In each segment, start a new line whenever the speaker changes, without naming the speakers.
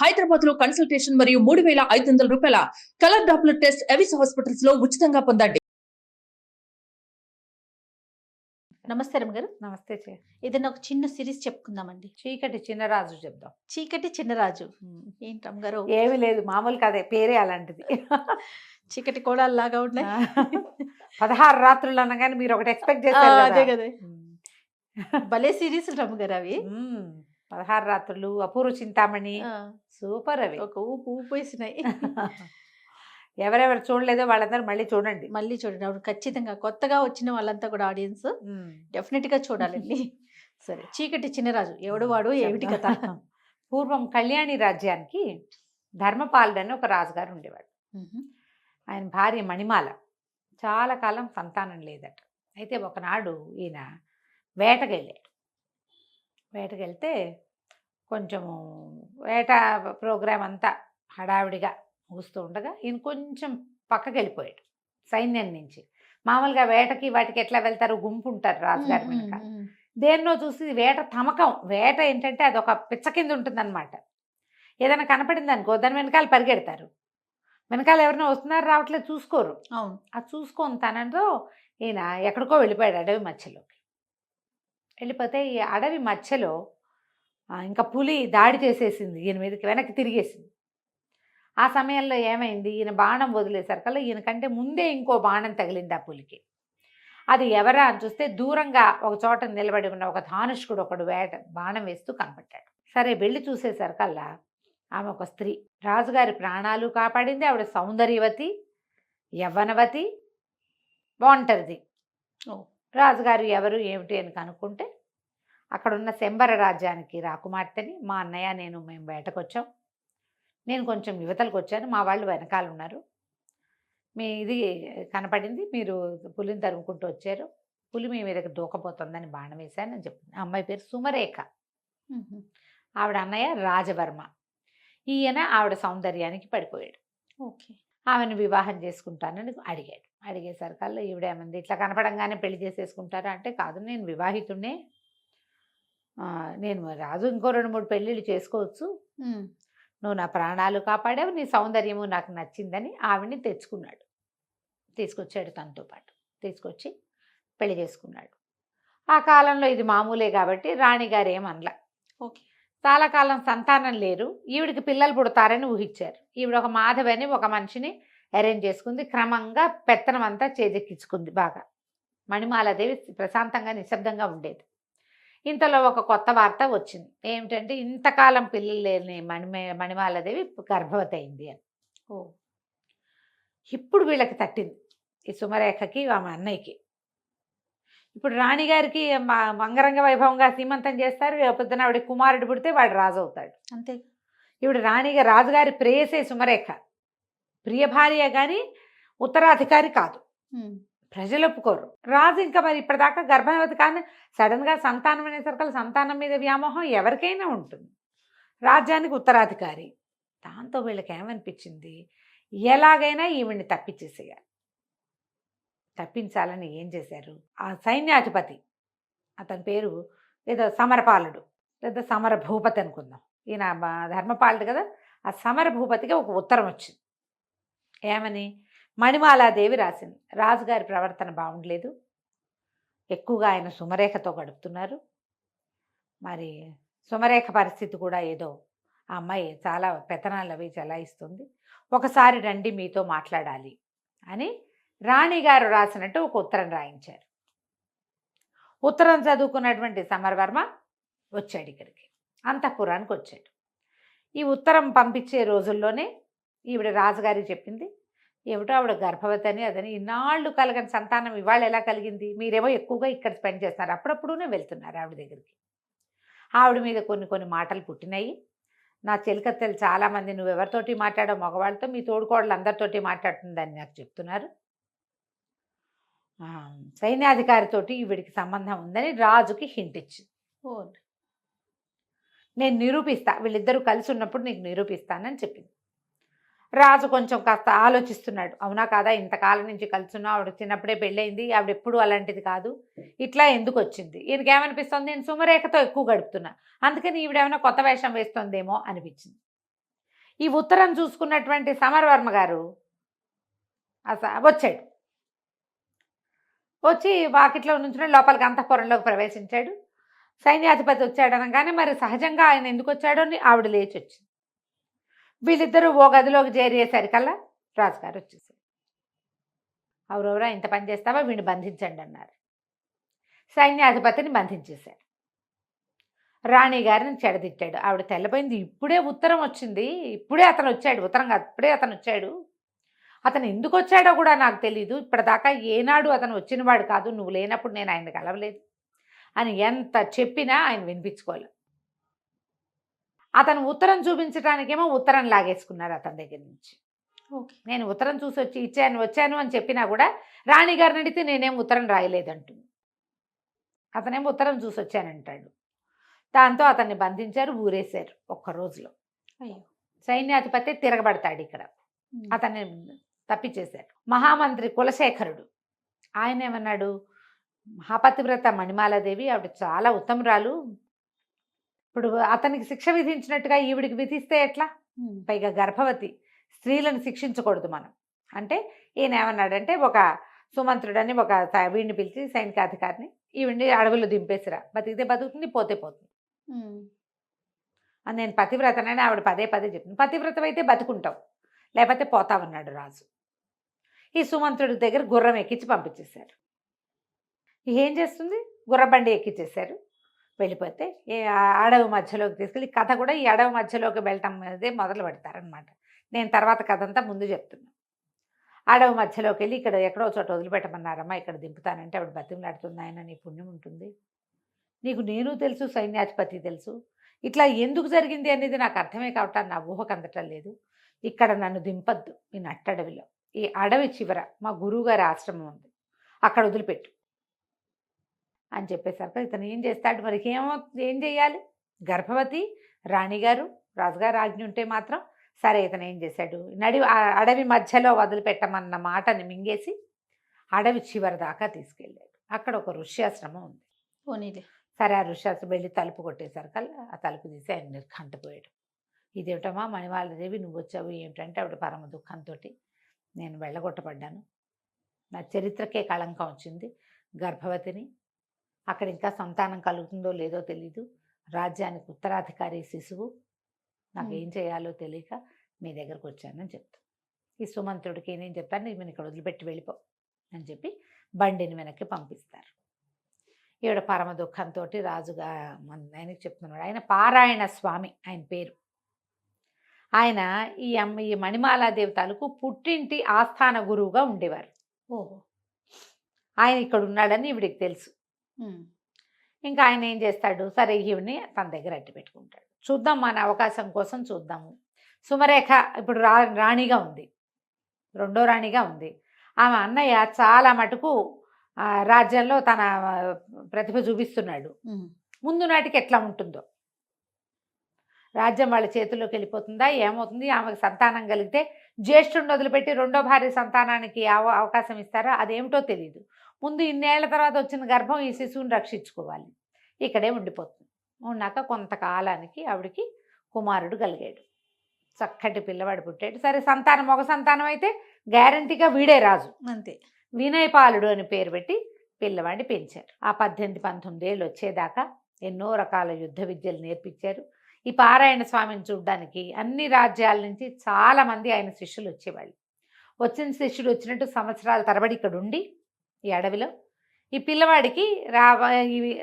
హైదరాబాద్ లో కన్సల్టేషన్ మరియు 3,500 రూపాయల colour Doppler test Avis hospitals లో ఉచితంగా పొందండి.
నమస్తే రమగారు.
నమస్తే
ఏదైనా ఒక చిన్న సిరీస్ చెప్పుకుందామండి.
చీకటి చిన్నరాజు చెప్దాం.
చీకటి చిన్నరాజు ఏంటి రమగారు?
ఏమి లేదు, మామూలు కదే, పేరే అలాంటిది.
చీకటి కోడల్లాగా ఉన్నాయి.
16 రాత్రులు అనగానే మీరు ఒకటి ఎక్స్పెక్ట్ చేశారు
అదే కదా. భలే సిరీస్ రమగారు అవి.
16 రాత్రులు, అపూర్వ చింతామణి, సూపర్ అవి.
ఒక ఊపు ఊపేసినాయి.
ఎవరెవరు చూడలేదో వాళ్ళందరూ మళ్ళీ చూడండి.
అవును, ఖచ్చితంగా కొత్తగా వచ్చిన వాళ్ళంతా కూడా ఆడియన్స్ డెఫినెట్ గా చూడాలండి. సరే, చీకటి చిన్నరాజు ఎవడు వాడు, ఏమిటి కథ?
పూర్వం కళ్యాణి రాజ్యానికి ధర్మపాలుడు అని ఒక రాజుగారు ఉండేవాడు. ఆయన భార్య మణిమాల. చాలా కాలం సంతానం లేదట. అయితే ఒకనాడు ఈయన వేటకెళ్తే కొంచెము వేట ప్రోగ్రాం అంతా హడావిడిగా ముగుస్తూ ఉండగా ఈయన కొంచెం పక్కకి వెళ్ళిపోయాడు సైన్యం నుంచి. మామూలుగా వేటకి వాటికి ఎట్లా వెళ్తారు, గుంపు ఉంటారు రాజుగారి వెనక. దేన్నో చూసి వేట తమకం. వేట ఏంటంటే అది ఒక పిచ్చ కింద ఉంటుంది అనమాట. ఏదైనా కనపడింది అనుకో దాని వెనకాల పరిగెడతారు. వెనకాల ఎవరైనా వస్తున్నారు రావట్లేదు చూసుకోరు.
అవును,
అది చూసుకొని తనంతో ఈయన ఎక్కడికో వెళ్ళిపోయాడు అడవి మధ్యలోకి. వెళ్ళిపోతే ఈ అడవి మధ్యలో ఇంకా పులి దాడి చేసేసింది ఈయన మీదకి, వెనక్కి తిరిగేసింది. ఆ సమయంలో ఏమైంది, ఈయన బాణం వదిలేసరికల్లా ఈయనకంటే ముందే ఇంకో బాణం తగిలింది ఆ పులికి. అది ఎవరా అని చూస్తే దూరంగా ఒక చోట నిలబడి ఉన్న ఒక ధానుష్కుడు ఒకడు బాణం వేస్తూ కనపడ్డాడు. సరే వెళ్ళి చూసేసరికల్లా ఆమె ఒక స్త్రీ, రాజుగారి ప్రాణాలు కాపాడింది. ఆవిడ సౌందర్యవతి, యవ్వనవతి, బాగుంటుంది. రాజుగారు ఎవరు ఏమిటి అని కనుక్కుంటే అక్కడున్న శంబర రాజ్యానికి రాకుమార్తెని, మా అన్నయ్య మేము వేటకు వచ్చాం, నేను కొంచెం యువతలకు వచ్చాను, మా వాళ్ళు వెనకాల ఉన్నారు, మీ ఇది కనపడింది, మీరు పులిని తరుముకుంటూ వచ్చారు, పులి మీ మీదకి దూకపోతుందని బాణం వేశాను అని చెప్పింది. అమ్మాయి పేరు సుమరేఖ. ఆవిడ అన్నయ్య రాజవర్మ. ఈయన ఆవిడ సౌందర్యానికి పడిపోయాడు.
ఓకే,
ఆమెను వివాహం చేసుకుంటానని అడిగాడు. అడిగేసరికల్లా ఈవిడేమంది, ఇట్లా కనపడంగానే పెళ్లి చేసేసుకుంటారా అంటే, కాదు నేను వివాహితుడినే, నేను రాజు ఇంకో 2-3 పెళ్ళిళ్ళు చేసుకోవచ్చు, నువ్వు నా ప్రాణాలు కాపాడావు, నీ సౌందర్యము నాకు నచ్చిందని ఆవిడ్ని తీసుకొచ్చాడు. తనతో పాటు తీసుకొచ్చి పెళ్లి చేసుకున్నాడు. ఆ కాలంలో ఇది మామూలే కాబట్టి రాణిగారు ఏమనలా.
ఓకే,
చాలా కాలం సంతానం లేరు, ఈవిడికి పిల్లలు పుడతారని ఊహించారు. ఈవిడ ఒక మాధవని ఒక మనిషిని అరేంజ్ చేసుకుంది. క్రమంగా పెత్తనం అంతా చేజెక్కించుకుంది బాగా. మణిమాలాదేవి ప్రశాంతంగా నిశ్శబ్దంగా ఉండేది. ఇంతలో ఒక కొత్త వార్త వచ్చింది. ఏమిటంటే ఇంతకాలం పిల్లలు లేని మణిమాలాదేవి గర్భవతి అయింది అని. ఇప్పుడు వీళ్ళకి తట్టింది, ఈ సుమరేఖకి ఆమె అన్నయ్యకి. ఇప్పుడు రాణిగారికి అంగరంగ వైభవంగా సీమంతం చేస్తారు. పొద్దున ఆవిడ కుమారుడు పుడితే వాడు రాజు అవుతాడు.
అంతే.
ఇప్పుడు రాజుగారి ప్రేయసే సుమరేఖ, ప్రియ భార్య కానీ ఉత్తరాధికారి కాదు. ప్రజలు ఒప్పుకోరు. రాజు ఇంకా మరి ఇప్పటిదాకా గర్భవతి కానీ సడన్గా సంతానం అనేసరికి సంతానం మీద వ్యామోహం ఎవరికైనా ఉంటుంది. రాజ్యానికి ఉత్తరాధికారి. దాంతో వీళ్ళకి ఏమనిపించింది, ఎలాగైనా ఈవిడ్ని తప్పించాలని ఏం చేశారు, ఆ సైన్యాధిపతి, అతని పేరు ఏదో సమరపాలుడు లేదా సమర భూపతి అనుకుందాం, ఈయన ధర్మపాలుడు కదా, ఆ సమర భూపతికి ఒక ఉత్తరం వచ్చింది. ఏమని, మణిమాలాదేవి రాసింది, రాజుగారి ప్రవర్తన బాగుండలేదు, ఎక్కువగా ఆయన సుమరేఖతో గడుపుతున్నారు, మరి సుమరేఖ పరిస్థితి కూడా ఏదో, ఆ అమ్మాయి చాలా పెత్తనాలు అవి చెలాయిస్తుంది, ఒకసారి రండి మీతో మాట్లాడాలి అని రాణిగారు రాసినట్టు ఒక ఉత్తరం రాయించారు. ఉత్తరం చదువుకున్నటువంటి సమరవర్మ వచ్చాడు ఇక్కడికి, అంతఃపురానికి వచ్చాడు. ఈ ఉత్తరం పంపించే రోజుల్లోనే ఈవిడ రాజుగారికి చెప్పింది, ఏమిటో ఆవిడ గర్భవతి అని అదని, ఇన్నాళ్ళు కలగని సంతానం ఇవాళ ఎలా కలిగింది, మీరేమో ఎక్కువగా ఇక్కడ స్పెండ్ చేస్తున్నారు, అప్పుడప్పుడునే వెళ్తున్నారు ఆవిడ దగ్గరికి. ఆవిడ మీద కొన్ని మాటలు పుట్టినాయి. నా చెలికత్తెలు చాలామంది, నువ్వు ఎవరితోటి మాట్లాడావు మగవాళ్ళతో, మీ తోడుకోడలు అందరితోటి మాట్లాడుతుందని నాకు చెప్తున్నారు, సైన్యాధికారితోటి ఈవిడికి సంబంధం ఉందని రాజుకి హింట్ ఇచ్చింది. నేను నిరూపిస్తా, వీళ్ళిద్దరూ కలిసి ఉన్నప్పుడు నీకు నిరూపిస్తానని చెప్పింది. రాజు కొంచెం కాస్త ఆలోచిస్తున్నాడు, అవునా కాదా, ఇంతకాలం నుంచి కలుసున్నా, ఆవిడ చిన్నప్పుడే పెళ్ళయింది, ఆవిడ ఎప్పుడు అలాంటిది కాదు, ఇట్లా ఎందుకు వచ్చింది, ఈయనకి ఏమనిపిస్తుంది, నేను సుమరేఖతో ఎక్కువ గడుపుతున్నా, అందుకని ఈవిడేమైనా కొత్త వేషం వేస్తుందేమో అనిపించింది. ఈ ఉత్తరం చూసుకున్నటువంటి సమరవర్మ గారు వచ్చాడు. వచ్చి వాకిట్లో నుంచి లోపలికి అంతఃపురంలోకి ప్రవేశించాడు. సైన్యాధిపతి వచ్చాడు అనగానే మరి సహజంగా ఆయన ఎందుకు వచ్చాడో అని ఆవిడ లేచి వచ్చింది. వీళ్ళిద్దరూ ఓ గదిలోకి చేరేసరికల్లా రాజుగారు వచ్చేసారు. ఎవరెవరా ఇంత పని చేస్తావా, వీడిని బంధించండి అన్నారు. సైన్యాధిపతిని బంధించేశారు. రాణి గారిని చెడదిట్టాడు. ఆవిడ తెల్లపోయింది. ఇప్పుడే ఉత్తరం వచ్చింది, ఇప్పుడే అతను వచ్చాడు, ఉత్తరం కాదు ఇప్పుడే అతను వచ్చాడు, అతను ఎందుకు వచ్చాడో కూడా నాకు తెలీదు, ఇప్పటిదాకా ఏనాడు అతను వచ్చినవాడు కాదు, నువ్వు లేనప్పుడు నేను ఆయన కలవలేదు అని ఎంత చెప్పినా ఆయన వినిపించుకోలేదు. అతను ఉత్తరం చూపించడానికేమో ఉత్తరం లాగేసుకున్నారు అతని దగ్గర నుంచి. నేను ఉత్తరం చూసి వచ్చాను అని చెప్పినా కూడా రాణి గారిని అడిగితే నేనేం ఉత్తరం రాయలేదంటుంది. అతనేమో ఉత్తరం చూసి వచ్చానంటాడు. దాంతో అతన్ని బంధించారు, ఊరేశారు ఒక్క రోజులో. సైన్యాధిపతి తిరగబడతాడు ఇక్కడ, అతన్ని తప్పిచేశారు. మహామంత్రి కులశేఖరుడు ఆయన ఏమన్నాడు, మహాపతివ్రత మణిమాలాదేవి ఆవిడ చాలా ఉత్తమురాలు, ఇప్పుడు అతనికి శిక్ష విధించినట్టుగా ఈవిడికి విధిస్తే ఎట్లా, పైగా గర్భవతి, స్త్రీలను శిక్షించకూడదు మనం అంటే ఈయన ఏమన్నాడంటే ఒక సుమంత్రుడని ఒక వీడిని పిలిచి సైనికాధికారిని, ఈవిడిని అడవుల్లో దింపేసిరా, బతికితే బతుకుతుంది, పోతే పోతుంది అని. నేను పతివ్రతనని ఆవిడ పదే పదే చెప్పింది. పతివ్రతమైతే బతుకుంటావు, లేకపోతే పోతావన్నాడు రాజు. ఈ సుమంత్రుడి దగ్గర గుర్రం ఎక్కించి పంపించేశారు. ఏం చేస్తుంది, గుర్రబండి ఎక్కించేశారు. వెళ్ళిపోతే అడవి మధ్యలోకి తీసుకెళ్ళి, కథ కూడా ఈ అడవి మధ్యలోకి వెళ్ళటం అదే మొదలు పెడతారనమాట. నేను తర్వాత కథ అంతా ముందు చెప్తున్నాను. అడవి మధ్యలోకి వెళ్ళి ఇక్కడ ఎక్కడో చోట వదిలిపెట్టమన్నారమ్మా, ఇక్కడ దింపుతానంటే ఆవిడ బతిమలాడుతుంది, ఆయన నీ పుణ్యం ఉంటుంది, నీకు నేను తెలుసు, సైన్యాధిపతి తెలుసు, ఇట్లా ఎందుకు జరిగింది అనేది నాకు అర్థమే కావటాన్ని నా ఊహకు అందటం లేదు, ఇక్కడ నన్ను దింపద్దు, ఈ నట్టడవిలో, ఈ అడవి చివర మా గురువుగారి ఆశ్రమం ఉంది, అక్కడ వదిలిపెట్టు అని చెప్పేసరికి ఇతను ఏం చేస్తాడు, మరి ఏం చేయాలి, గర్భవతి రాణిగారు, రాజుగారు ఆజ్ఞ ఉంటే మాత్రం సరే. ఇతను ఏం చేశాడు, అడవి మధ్యలో వదిలిపెట్టమన్న మాటని మింగేసి అడవి చివరి దాకా తీసుకెళ్ళాడు. అక్కడ ఒక ఋష్యాశ్రమం ఉంది.
పోనీలే
సరే, ఆ ఋష్యాశ్రమం వెళ్ళి తలుపు కొట్టేసరికల్లా ఆ తలుపు తీసి ఆయన నిర్ఘంటపోయాడు. ఇదేమిటమ్మా మణిమాలాదేవి నువ్వు వచ్చావు ఏమిటంటే, ఆవిడ పరమ దుఃఖంతో, నేను వెళ్ళగొట్టబడ్డాను, నా చరిత్రకే కళంకం వచ్చింది, గర్భవతిని, అక్కడ ఇంకా సంతానం కలుగుతుందో లేదో తెలీదు, రాజ్యానికి ఉత్తరాధికారి శిశువు, నాకు ఏం చేయాలో తెలియక మీ దగ్గరకు వచ్చానని చెప్తాను. ఈ సుమంత్రుడికి నేను చెప్తాను, నేను ఇక్కడ వదిలిపెట్టి వెళ్ళిపో అని చెప్పి బండిని వెనక్కి పంపిస్తారు. ఈవిడ పరమ దుఃఖంతో రాజుగా ఆయనకి చెప్తున్నాడు. ఆయన పారాయణ స్వామి ఆయన పేరు. ఆయన ఈ మణిమాలాదేవి తాలూకు పుట్టింటి ఆస్థాన గురువుగా ఉండేవారు. ఆయన ఇక్కడ ఉన్నాడని ఈవిడికి తెలుసు. ఇంకా ఆయన ఏం చేస్తాడు, సరే ఈవిని తన దగ్గర అట్టి పెట్టుకుంటాడు. చూద్దాం, మన అవకాశం కోసం చూద్దాము. సుమరేఖ ఇప్పుడు రాణిగా ఉంది, రెండో రాణిగా ఉంది. ఆమె అన్నయ్య చాలా మటుకు రాజ్యంలో తన ప్రతిభ చూపిస్తున్నాడు. ముందు నాటికి ఎట్లా ఉంటుందో, రాజ్యం వాళ్ళ చేతుల్లోకి వెళ్ళిపోతుందా, ఏమవుతుంది, ఆమెకు సంతానం కలిగితే జ్యేష్ఠుడిని వదిలిపెట్టి రెండో భార్య సంతానానికి అవకాశం ఇస్తారా, అదేమిటో తెలియదు. ముందు ఇన్నేళ్ల తర్వాత వచ్చిన గర్భం ఈ శిశువుని రక్షించుకోవాలి, ఇక్కడే ఉండిపోతుంది. ఉన్నాక కొంతకాలానికి ఆవిడికి కుమారుడు కలిగాడు, చక్కటి పిల్లవాడు పుట్టాడు. సరే, సంతానం ఒక సంతానం అయితే గ్యారంటీగా వీడే రాజు,
అంతే.
వినయపాలుడు అని పేరు పెట్టి పిల్లవాడిని పెంచారు. ఆ 18-19 ఏళ్ళు వచ్చేదాకా ఎన్నో రకాల యుద్ధ విద్యలు నేర్పించారు. ఈ పారాయణ స్వామిని చూడ్డానికి అన్ని రాజ్యాల నుంచి చాలామంది ఆయన శిష్యులు వచ్చేవాళ్ళు. వచ్చిన శిష్యుడు వచ్చినట్టు సంవత్సరాల తరబడి ఇక్కడ ఉండి ఈ అడవిలో ఈ పిల్లవాడికి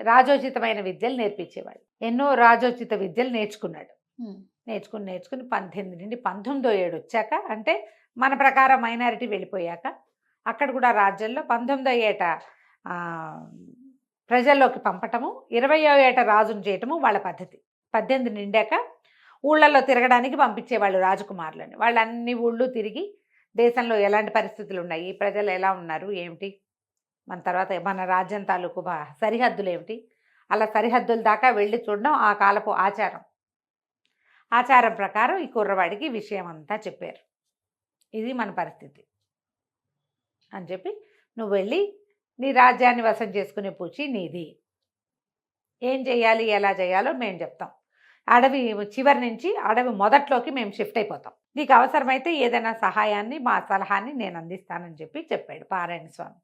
రాజోచితమైన విద్యలు నేర్పించేవాడు. ఎన్నో రాజోచిత విద్యలు నేర్చుకున్నాడు. నేర్చుకుని 18 నుండి 19వ ఏడు వచ్చాక, అంటే మన ప్రకారం మైనారిటీ వెళ్ళిపోయాక, అక్కడ కూడా రాజ్యంలో 19వ ఏట ప్రజల్లోకి పంపటము, 20వ ఏట రాజును చేయటము వాళ్ళ పద్ధతి. 18 నిండాక ఊళ్ళల్లో తిరగడానికి పంపించేవాళ్ళు రాజకుమారులని. వాళ్ళు అన్ని ఊళ్ళు తిరిగి దేశంలో ఎలాంటి పరిస్థితులు ఉన్నాయి, ప్రజలు ఎలా ఉన్నారు ఏమిటి, మన తర్వాత మన రాజ్యం తాలూకు సరిహద్దులు ఏమిటి, అలా సరిహద్దుల దాకా వెళ్ళి చూడడం ఆ కాలపు ఆచారం. ఆచారం ప్రకారం ఈ కుర్రవాడికి విషయం అంతా చెప్పారు. ఇది మన పరిస్థితి అని చెప్పి, నువ్వు వెళ్ళి నీ రాజ్యాన్ని వశం చేసుకునే పూచి నీది, ఏం చేయాలి ఎలా చేయాలో మేము చెప్తాం, అడవి చివరి నుంచి అడవి మొదట్లోకి మేము షిఫ్ట్ అయిపోతాం. నీకు అవసరమైతే ఏదైనా సహాయాన్ని మా సలహాన్ని నేను అందిస్తానని చెప్పాడు పారాయణ స్వామి.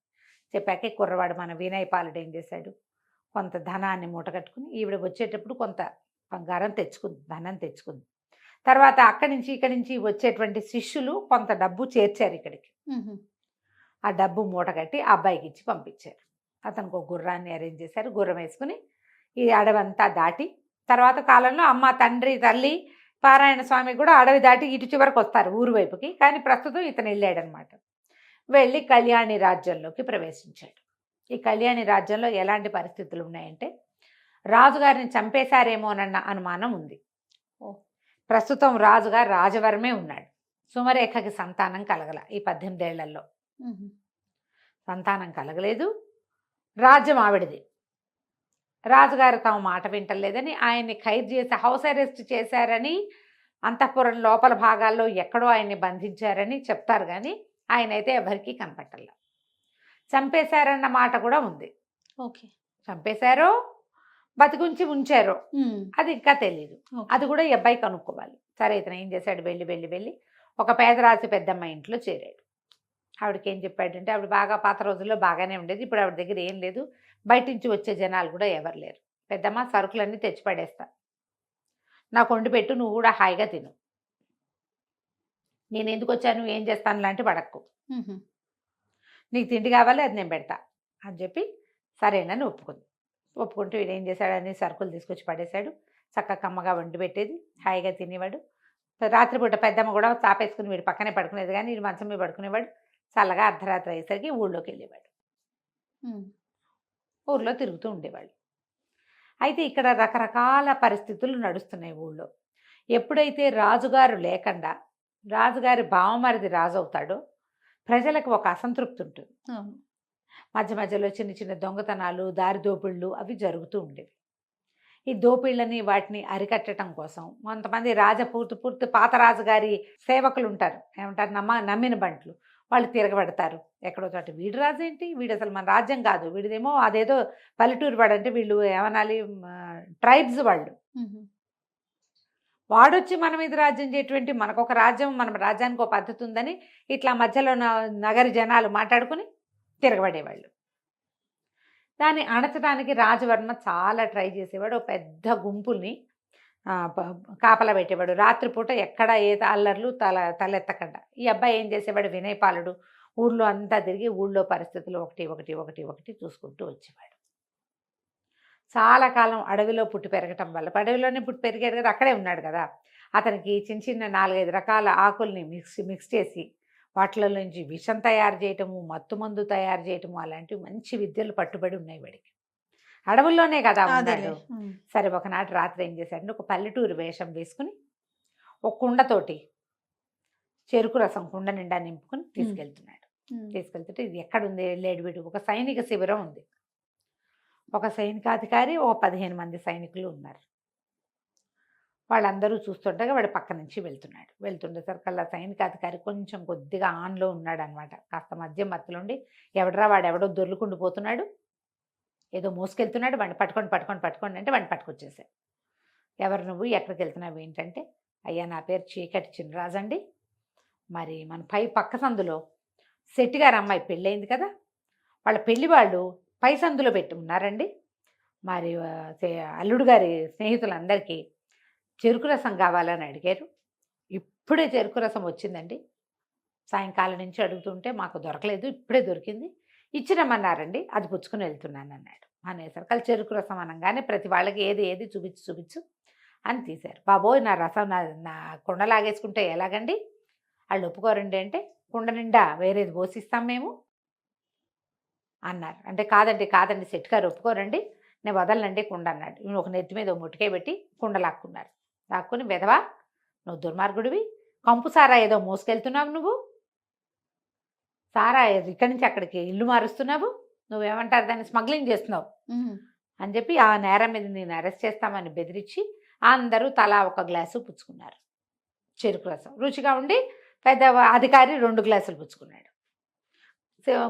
చెప్పాక ఈ కుర్రవాడు మన వినయ్ పాలుడు ఏం చేశాడు, కొంత ధనాన్ని మూటగట్టుకుని ఈవిడ వచ్చేటప్పుడు కొంత బంగారం తెచ్చుకుంది, ధనం తెచ్చుకుంది. తర్వాత ఇక్కడి నుంచి వచ్చేటువంటి శిష్యులు కొంత డబ్బు చేర్చారు ఇక్కడికి. ఆ డబ్బు మూటగట్టి ఆ అబ్బాయికి ఇచ్చి పంపించారు. అతనికి ఒక గుర్రాన్ని అరేంజ్ చేశారు. గుర్రం వేసుకుని ఈ అడవంతా దాటి తర్వాత కాలంలో అమ్మ, తండ్రి, తల్లి, పారాయణ స్వామి కూడా అడవి దాటి ఇటు చివరికి వస్తారు ఊరు వైపుకి. కానీ ప్రస్తుతం ఇతను వెళ్ళాడనమాట. వెళ్ళి కళ్యాణి రాజ్యంలోకి ప్రవేశించాడు. ఈ కళ్యాణి రాజ్యంలో ఎలాంటి పరిస్థితులు ఉన్నాయంటే రాజుగారిని చంపేశారేమోనన్న అనుమానం ఉంది. ప్రస్తుతం రాజుగారు రాజవరమే ఉన్నాడు. సుమరేఖకి సంతానం కలగల. ఈ 18 ఏళ్లలో సంతానం కలగలేదు. రాజ్యం ఆవిడది. రాజుగారు తమ మాట వింటలేదని ఆయన్ని ఖైదు చేసి హౌస్ అరెస్ట్ చేశారని, అంతఃపురం లోపల భాగాల్లో ఎక్కడో ఆయన్ని బంధించారని చెప్తారు. కానీ ఆయన అయితే ఎవరికీ కనపట్టలే. చంపేశారన్న మాట కూడా ఉంది.
ఓకే,
చంపేశారో బతికుంచి ఉంచారో అది ఇంకా తెలియదు. అది కూడా ఈ అబ్బాయి కనుక్కోవాలి. సరే, ఇతను ఏం చేశాడు, వెళ్ళి ఒక పేదరాశి పెద్దమ్మ ఇంట్లో చేరాడు. ఆవిడకి ఏం చెప్పాడంటే, ఆవిడ బాగా పాత రోజుల్లో బాగానే ఉండేది. ఇప్పుడు ఆవిడ దగ్గర ఏం లేదు. బయట నుంచి వచ్చే జనాలు కూడా ఎవరు లేరు. పెద్దమ్మ, సరుకులన్నీ తెచ్చి పడేస్తా, నాకు వండి పెట్టు, నువ్వు కూడా హాయిగా తిను, నేను ఎందుకు వచ్చాను, ఏం చేస్తాను లాంటి పడక్కు, నీకు తిండి కావాలి, అది నేను పెడతా అని చెప్పి సరేనని ఒప్పుకుంటూ వీడు ఏం చేశాడని సరుకులు తీసుకొచ్చి పడేశాడు. చక్కగా కమ్మగా వండి పెట్టేది, హాయిగా తినేవాడు. రాత్రిపూట పెద్దమ్మ కూడా చాపేసుకుని వీడు పక్కనే పడుకునేది. కానీ వీడు మంచం మీద పడుకునేవాడు. చల్లగా అర్ధరాత్రి అయ్యేసరికి ఊళ్ళోకి వెళ్ళేవాడు. ఊళ్ళో తిరుగుతూ ఉండేవాళ్ళు. అయితే ఇక్కడ రకరకాల పరిస్థితులు నడుస్తున్నాయి ఊళ్ళో. ఎప్పుడైతే రాజుగారు లేకుండా రాజుగారి బావమరిది రాజు అవుతాడో ప్రజలకు ఒక అసంతృప్తి ఉంటుంది. మధ్య మధ్యలో చిన్న చిన్న దొంగతనాలు, దారి దోపిళ్ళు అవి జరుగుతూ ఉండేవి. ఈ దోపిళ్ళని వాటిని అరికట్టడం కోసం కొంతమంది పూర్తి పాత రాజుగారి సేవకులు ఉంటారు. ఏమంటారు, నమ్మిన బంట్లు. వాళ్ళు తిరగబడతారు ఎక్కడో చోట. వీడు రాజు ఏంటి, వీడు అసలు మన రాజ్యం కాదు, వీడిదేమో అదేదో పల్లెటూరు వాడు, అంటే వీళ్ళు ఏమనాలి, ట్రైబ్స్ వాళ్ళు. వాడొచ్చి మన మీద రాజ్యం చేయటువంటి, మనకొక రాజ్యం, మన రాజ్యానికి ఒక పద్ధతి ఉందని ఇట్లా మధ్యలో నగరి జనాలు మాట్లాడుకుని తిరగబడేవాళ్ళు. దాన్ని అణచడానికి రాజవర్మ చాలా ట్రై చేసేవాడు. ఒక పెద్ద గుంపుల్ని కాపలా పెట్టేవాడు. రాత్రిపూట ఎక్కడ ఏ అల్లర్లు తలెత్తకుండా. ఈ అబ్బాయి ఏం చేసేవాడు, వినయపాలుడు ఊళ్ళో అంతా తిరిగి ఊళ్ళో పరిస్థితులు ఒకటి చూసుకుంటూ వచ్చేవాడు. చాలా కాలం అడవిలో పుట్టి పెరగటం వల్ల, అడవిలోనే పుట్టి పెరిగాడు కదా, అక్కడే ఉన్నాడు కదా, అతనికి చిన్న చిన్న 4-5 రకాల ఆకుల్ని మిక్స్ చేసి వాటిలో నుంచి విషం తయారు చేయటము, మత్తుమందు తయారు చేయటము, అలాంటివి మంచి విద్యలు పట్టుబడి ఉన్నాయి వాడికి. అడవుల్లోనే కదా ఉన్నాడు. సరే, ఒకనాటి రాత్రి ఏం చేశాడు, ఒక పల్లెటూరు వేషం వేసుకుని ఒక కుండతోటి చెరుకు రసం కుండ నిండా నింపుకుని తీసుకెళ్తున్నాడు. తీసుకెళ్తుంటే ఇది ఎక్కడుంది, వెళ్ళాడు వీడు, ఒక సైనిక శిబిరం ఉంది. ఒక సైనికాధికారి, ఒక 15 మంది సైనికులు ఉన్నారు. వాళ్ళందరూ చూస్తుండగా వాడు పక్క నుంచి వెళ్తుండేసరికల్లా సైనికాధికారి కొంచెం కొద్దిగా ఆన్లో ఉన్నాడు అనమాట. కాస్త మధ్య మత్తులుండి, వాడెవడో దొర్లుకుంటూ పోతున్నాడు, ఏదో మోసుకెళ్తున్నాడు, వాడిని పట్టుకోండి అంటే వాడిని పట్టుకొచ్చేసాడు. ఎవరు నువ్వు, ఎక్కడికి వెళ్తున్నావు ఏంటంటే, అయ్యా నా పేరు చీకటి చినరాజు అండి, మరి మన పక్క సందులో శెట్టి గారు అమ్మాయి పెళ్ళయింది కదా, వాళ్ళ పెళ్లి వాళ్ళు పై సందులో పెట్టి ఉన్నారండి, మరి అల్లుడు గారి స్నేహితులందరికీ చెరుకు రసం కావాలని అడిగారు, ఇప్పుడే చెరుకు రసం వచ్చిందండి, సాయంకాలం నుంచి అడుగుతుంటే మాకు దొరకలేదు, ఇప్పుడే దొరికింది, ఇచ్చిరమ్మన్నారండి, అది పుచ్చుకుని వెళ్తున్నాను అన్నాడు. అనేసరికి చెరుకు రసం అనగానే ప్రతి వాళ్ళకి ఏది చూపించు అని తీశారు. బాబోయ్, నా రసం నా కుండ లాగేసుకుంటే ఎలాగండి, వాళ్ళు ఒప్పుకోరండి అంటే, కుండ నిండా వేరేది పోసిస్తాం మేము అన్నారు. అంటే కాదండి సెట్ గారు ఒప్పుకోరండి, నేను వదలనండి కుండ అన్నాడు. ఒక నెత్తి మీద ముట్టుకే పెట్టి కుండ లాక్కుని, వెధవా నువ్వు దుర్మార్గుడివి, కంపు సారా ఏదో మోసుకెళ్తున్నావు, నువ్వు సారా ఇక్కడి నుంచి అక్కడికి ఇల్లు మారుస్తున్నావు, నువ్వేమంటారు దాన్ని స్మగ్లింగ్ చేస్తున్నావు అని చెప్పి ఆ నేరం మీద నేను అరెస్ట్ చేస్తామని బెదిరించి అందరూ తలా ఒక గ్లాసు పుచ్చుకున్నారు. చెరుకు రసం రుచిగా ఉండి పెద్ద అధికారి 2 గ్లాసులు పుచ్చుకున్నాడు.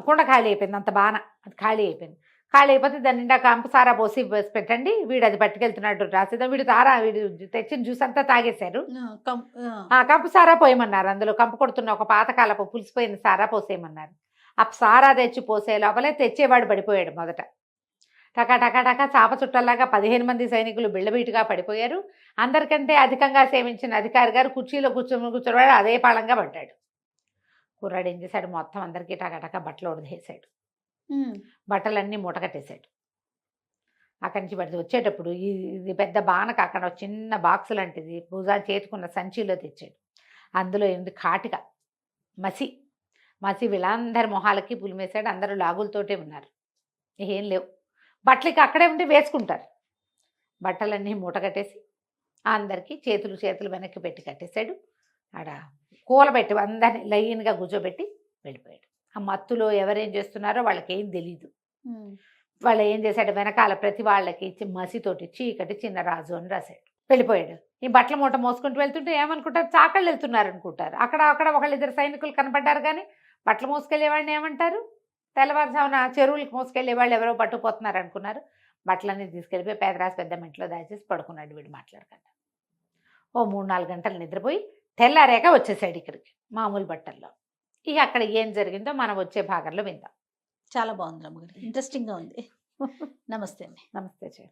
కుండ ఖాళీ అయిపోయింది, అంత బాగా అది ఖాళీ అయిపోయింది. ఖాళీ అయిపోతే దాని నిండా కంపు సారా పోసి పెట్టండి, వీడు అది పట్టుకెళ్తున్నాడు రాసేద్దాం, వీడు తెచ్చిన జ్యూస్ అంతా తాగేశారు. కంపు సారా పోయమన్నారు, అందులో కంపు కొడుతున్న ఒక పాతకాలపు పులిసిపోయిన సారా పోసేయమన్నారు. ఆ సారా తెచ్చి పోసే లోపలే తెచ్చేవాడు పడిపోయాడు మొదట. టకా టకా టకా చాప చుట్టల్లాగా 15 మంది సైనికులు బిళ్ళబీటుగా పడిపోయారు. అందరికంటే అధికంగా సేవించిన అధికారి గారు కుర్చీలో కూర్చోవాడు, అదే పాళంగా పడ్డాడు. కుర్రాడు ఏం చేశాడు, మొత్తం అందరికీ టకా బట్టలు వదిలేసాడు, బట్టలన్నీ మూటకట్టేశాడు. అక్కడి నుంచి పడితే వచ్చేటప్పుడు ఇది పెద్ద బానక అక్కడ చిన్న బాక్స్ లాంటిది భుజాన్ని చేతుకున్న సంచిలో తెచ్చాడు. అందులో ఏంది కాటిక మసి వీళ్ళందరి మొహాలకి పులిమేశాడు. అందరూ లాగులతోటే ఉన్నారు, ఏం లేవు, బట్టలకి అక్కడే ఉండి వేసుకుంటారు. బట్టలన్నీ మూట కట్టేసి అందరికీ చేతులు వెనక్కి పెట్టి కట్టేశాడు. ఆడ కూలబెట్టి అందరినీ లైన్గా కూర్చోబెట్టి వెళ్ళిపోయాడు. ఆ మత్తులో ఎవరేం చేస్తున్నారో వాళ్ళకి ఏం తెలీదు. వాళ్ళు ఏం చేశాడు, వెనకాల ప్రతి వాళ్ళకి మసితోటి చీకటి చిన్నరాజు అని రాశాడు, వెళ్ళిపోయాడు. ఈ బట్టల మూట మోసుకుంటూ వెళ్తుంటే ఏమనుకుంటారు, చాకళ్ళు వెళ్తున్నారు అనుకుంటారు. అక్కడ ఒకళ్ళిద్దరు సైనికులు కనపడ్డారు, కానీ బట్టలు మోసుకెళ్ళేవాడిని ఏమంటారు, తెల్లవారుజామున చెరువులకు మోసుకెళ్ళే వాళ్ళు ఎవరో పట్టుకుపోతున్నారు అనుకున్నారు. బట్టలన్నీ తీసుకెళ్ళిపోయి పేదరాశి పెద్ద ఇంట్లో దాచేసి పడుకున్నాడు వీడు మాట్లాడకుండా. ఓ 3-4 గంటలు నిద్రపోయి తెల్లారాక వచ్చేసాడు ఇక్కడికి మామూలు బట్టల్లో. ఇక అక్కడ ఏం జరిగిందో మనం వచ్చే భాగంలో విందాం.
చాలా బాగుంది రమ్మగారు, ఇంట్రెస్టింగ్గా ఉంది. నమస్తే అండి.
నమస్తే.